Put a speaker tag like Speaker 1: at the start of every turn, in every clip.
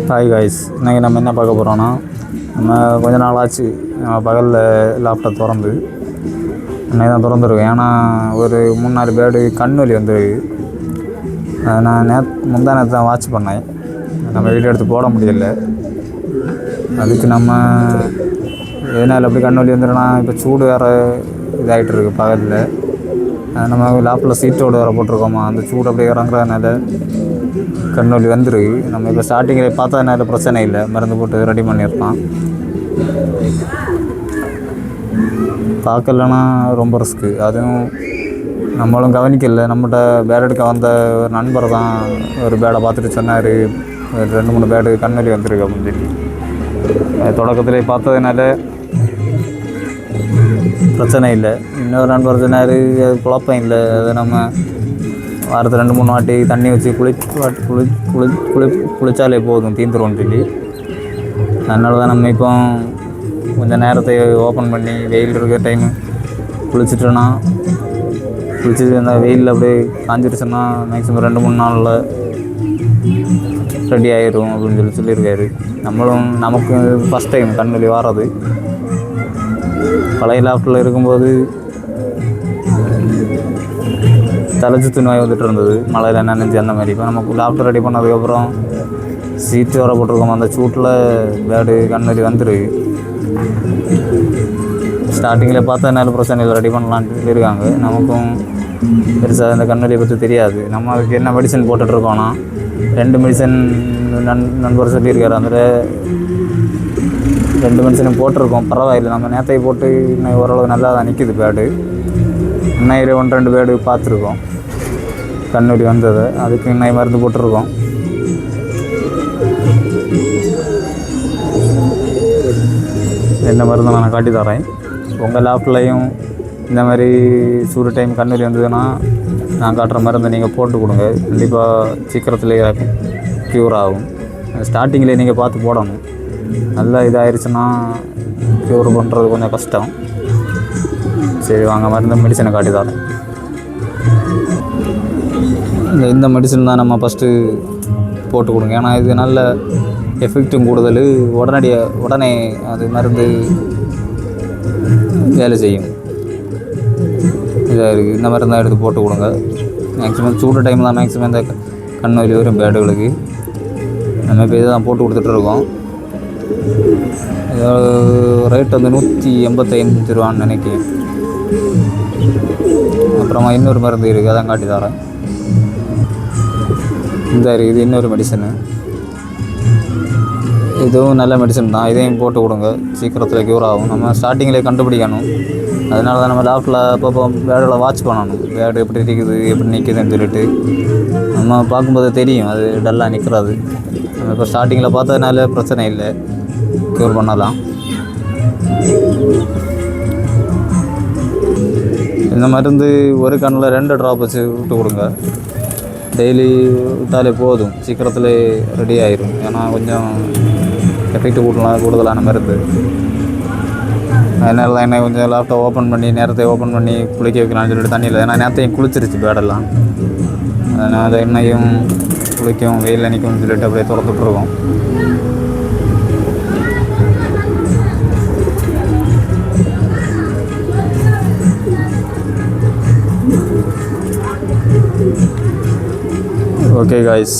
Speaker 1: Hi guys, இன்றைக்கி நம்ம என்ன பார்க்க போகிறோன்னா, நம்ம கொஞ்ச நாள் ஆச்சு பகலில் லேப்டாப் திறந்து இன்றைக்கி தான் திறந்துருக்கேன். ஏன்னா ஒரு 3-4 பேர்டு கண்ணொலி வந்துருக்கு. நான் முந்தா நேரத்தை தான் வாட்ச் பண்ணேன். நம்ம வீடியோ எடுத்து போட முடியல. அதுக்கு நம்ம எதனால் அப்படி கண்ணொலி வந்துடுன்னா, இப்போ சூடு வேறு இதாகிட்டு இருக்குது பகலில். நம்ம லேப்பில் சீட்டோடு வேறு போட்டிருக்கோமா, அந்த சூடு அப்படியே இறங்குறதுனால கண்ணொலி வந்துருக்கு. நம்ம இப்போ ஸ்டார்டிங்கில் பார்த்ததுனால பிரச்சனை இல்லை, மருந்து போட்டு ரெடி பண்ணியிருப்பான். பார்க்கலன்னா ரொம்ப ரிஸ்க்கு. அதுவும் நம்மளும் கவனிக்கல. நம்மகிட்ட பேட் எடுக்க வந்த ஒரு நண்பர் தான் ஒரு பேடை பார்த்துட்டு சொன்னார், 2-3 பேடு கண்ணொலி வந்துருக்கு அப்படின்னு சொல்லி. தொடக்கத்திலே பார்த்ததுனால பிரச்சனை இல்லை. இன்னொரு நண்பர் சொன்னார், அது குழப்பம் இல்லை, அது நம்ம வாரத்தில் 2-3 வாட்டி தண்ணி வச்சு குளித்தாலே போதும், தீந்துருவோன்னு சொல்லி. அதனால தான் நம்ம இப்போ கொஞ்சம் நேரத்தை ஓப்பன் பண்ணி வெயில் இருக்கிற டைமு குளிச்சுட்டோன்னா, குளிச்சுட்டு அந்த வெயிலில் அப்படியே காஞ்சிருச்சுன்னா மேக்ஸிமம் 2-3 நாளில் ரெடி ஆகிடும் அப்படின்னு சொல்லியிருக்காரு. நமக்கு ஃபஸ்ட் டைம் கண்ணொலி வாரது. பழைய லேப்டாப்பில் இருக்கும்போது தலைச்சுத்து நோய் வந்துட்டு இருந்தது, மழையில் நனைஞ்சி அந்த மாதிரி. இப்போ நம்ம லேப்டாப் ரெடி பண்ணதுக்கப்புறம் சீட்டு வர போட்டிருக்கோம், அந்த சூட்டில் பேடு கண்ணொலி வந்துருக்கு. ஸ்டார்டிங்கில் பார்த்ததுனால பிரச்சனை இல்லை, ரெடி பண்ணலான்ட்டு சொல்லியிருக்காங்க. நமக்கும் பெருசாக அந்த கண்ணொலியை பற்றி தெரியாது. நம்ம அதுக்கு என்ன மெடிசன் போட்டுட்ருக்கோன்னா, 2 மெடிசன் நண்பர் சொல்லியிருக்காரு. அந்த 2 மெடிசனும் போட்டிருக்கோம், பரவாயில்லை. நம்ம நேற்றை போட்டு இன்னும் ஓரளவு நல்லா தான் நிற்கிது பேடு. இன்னும் 1-2 பேடு பார்த்துருக்கோம் கண்ணொலி வந்ததை. அதுக்கு இன்னும் மருந்து போட்டிருக்கோம். என்ன மருந்து நான் காட்டி தரேன். உங்கள் லேப்லையும் இந்த மாதிரி சூடு டைம் கண்ணொலி வந்ததுன்னா நான் காட்டுற மருந்தை நீங்கள் போட்டு கொடுங்க. கண்டிப்பாக சீக்கிரத்துலேயே க்யூர் ஆகும். ஸ்டார்டிங்கில் நீங்கள் பார்த்து போடணும். நல்லா இதாகிடுச்சுன்னா க்யூர் பண்ணுறது கொஞ்சம் கஷ்டம். சரி வாங்க, மருந்து மெடிசனை காட்டி தரேன். இந்த மெடிசன் தான் நம்ம ஃபஸ்ட்டு போட்டு கொடுங்க. ஏன்னா இது நல்ல எஃபெக்டும் கூடுதல், உடனே அது மருந்து வேலை செய்யும். இதாக இருக்குது. இந்த மருந்து தான் எடுத்து போட்டு கொடுங்க. மேக்ஸிமம் சூடு டைம் தான் மேக்ஸிமம் இந்த கண்ணொலி வரும் பேடுகளுக்கு. நம்ம இப்போ இதை தான் போட்டு கொடுத்துட்ருக்கோம். ரேட் வந்து 185 ரூபான்னு நினைக்கிறேன். அப்புறமா இன்னொரு மருந்து இருக்குது, அதான் காட்டி தரேன். இந்த இருக்குது இன்னொரு மெடிசனு. இதுவும் நல்ல மெடிசன் தான், இதையும் போட்டு கொடுங்க. சீக்கிரத்தில் க்யூர் ஆகும். நம்ம ஸ்டார்டிங்கில் கண்டுபிடிக்கணும். அதனால தான் நம்ம லேப்டில் அப்பப்போ பேடில் வாட்ச் பண்ணணும். பேடு எப்படி இருக்குது, எப்படி நிற்குதுன்னு சொல்லிட்டு நம்ம பார்க்கும்போது தெரியும் அது டல்லாக நிற்கிறாது. நம்ம இப்போ ஸ்டார்டிங்கில் பார்த்ததுனால பிரச்சனை இல்லை, க்யூர் பண்ணலாம். இந்த மருந்து ஒரு கண்ணில் 2 ட்ராப் வச்சு விட்டு கொடுங்க. டெய்லி விட்டாலே போதும், சீக்கிரத்தில் ரெடி ஆயிடும். ஏன்னா கொஞ்சம் எஃபெக்ட் கூடுதலான மருந்து. அதனால தான் என்ன கொஞ்சம் லேப்டாப் ஓப்பன் பண்ணி நேரத்தை ஓப்பன் பண்ணி குளிக்க வைக்கலாம்னு சொல்லிட்டு தண்ணியில். ஏன்னா நேரத்தையும் குளிச்சிருச்சு பேடெல்லாம். அதனால் எண்ணெயும் குளிக்கும், வெயில் நிற்கும்னு சொல்லிட்டு அப்படியே திறந்துட்டுருக்கோம். ஓகே காய்ஸ்,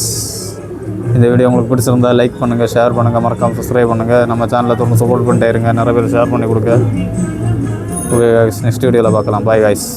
Speaker 1: இந்த வீடியோ உங்களுக்கு பிடிச்சிருந்தால் லைக் பண்ணுங்கள், ஷேர் பண்ணுங்கள், மறக்காமல் சப்ஸ்கிரைப் பண்ணுங்கள். நம்ம சேனலை தொடர்ந்து சப்போர்ட் பண்ணிட்டே இருங்க. நிறைய பேர் ஷேர் பண்ணி கொடுங்க. ஓகே காய்ஸ், நெக்ஸ்ட் வீடியோவில் பார்க்கலாம். Bye guys.